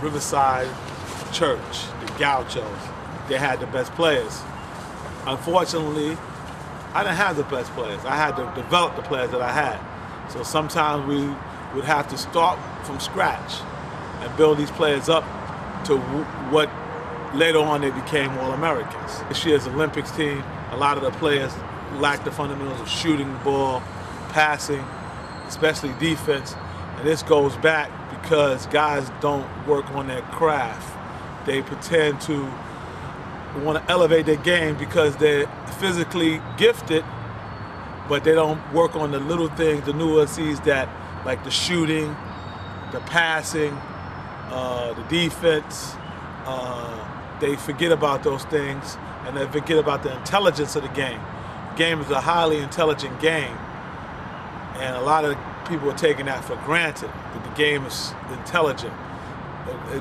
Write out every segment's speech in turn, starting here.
Riverside Church, the Gauchos, they had the best players. Unfortunately, I didn't have the best players. I had to develop the players that I had. So sometimes we would have to start from scratch and build these players up to what later on they became All-Americans. This year's Olympics team, a lot of the players lack the fundamentals of shooting the ball, passing, especially defense. And this goes back because guys don't work on their craft. They pretend to want to elevate their game because they're physically gifted, but they don't work on the little things, the nuances that, like the shooting, the passing, the defense. They forget about those things, and they forget about the intelligence of the game. The game is a highly intelligent game, and a lot of people are taking that for granted, that the game is intelligent.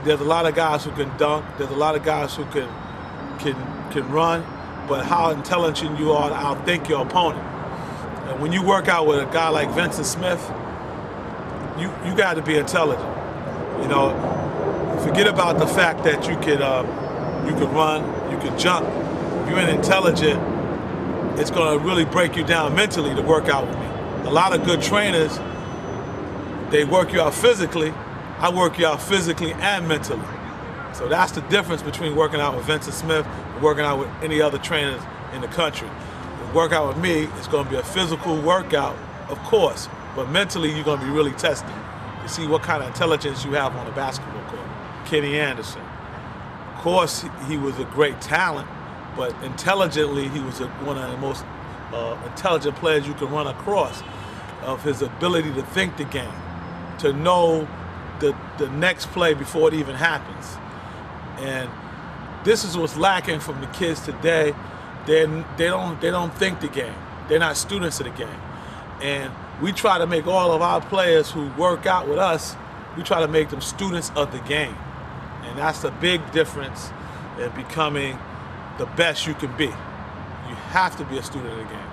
There's a lot of guys who can dunk, there's a lot of guys who can run, but how intelligent you are to outthink your opponent. And when you work out with a guy like Vincent Smith, you got to be intelligent. You know, forget about the fact that you could run, you could jump. If you're intelligent, it's going to really break you down mentally to work out with me. A lot of good trainers, they work you out physically. I work you out physically and mentally. So that's the difference between working out with Vincent Smith and working out with any other trainers in the country. The workout with me is going to be a physical workout, of course, but mentally you're going to be really tested to see what kind of intelligence you have on a basketball court. Kenny Anderson. Of course, he was a great talent, but intelligently he was one of the most intelligent players you can run across, of his ability to think the game, to know the next play before it even happens. And this is what's lacking from the kids today. They don't think the game. They're not students of the game. And we try to make all of our players who work out with us, we try to make them students of the game. And that's the big difference in becoming the best you can be. You have to be a student of the game.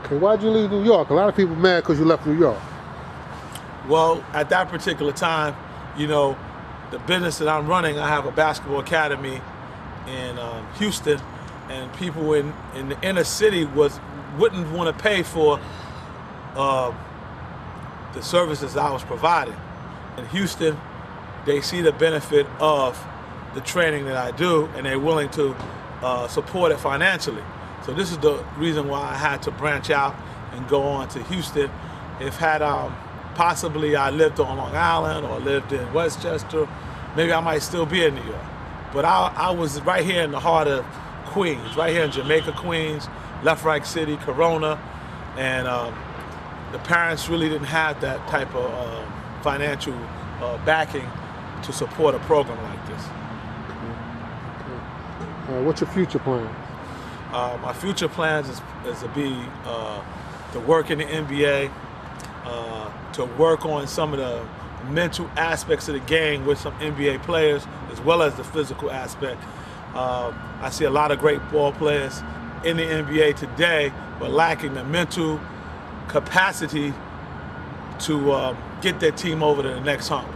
Okay, why'd you leave New York? A lot of people mad because you left New York. Well, at that particular time, you know, the business that I'm running, I have a basketball academy in Houston, and people in the inner city wouldn't want to pay for the services I was providing. In Houston, they see the benefit of the training that I do, and they're willing to support it financially. So this is the reason why I had to branch out and go on to Houston. If had possibly I lived on Long Island or lived in Westchester, maybe I might still be in New York. But I was right here in the heart of Queens, right here in Jamaica, Queens, Left Right City, Corona, and the parents really didn't have that type of financial backing to support a program like this. What's your future plans? My future plans is to work in the NBA, to work on some of the mental aspects of the game with some NBA players, as well as the physical aspect. I see a lot of great ball players in the NBA today, but lacking the mental capacity to get their team over to the next hump.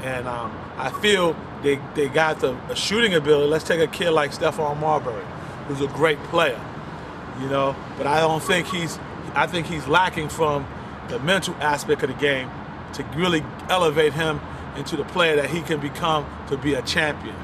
And I feel they got the shooting ability. Let's take a kid like Stephon Marbury, who's a great player, you know, but I think he's lacking from the mental aspect of the game to really elevate him into the player that he can become to be a champion.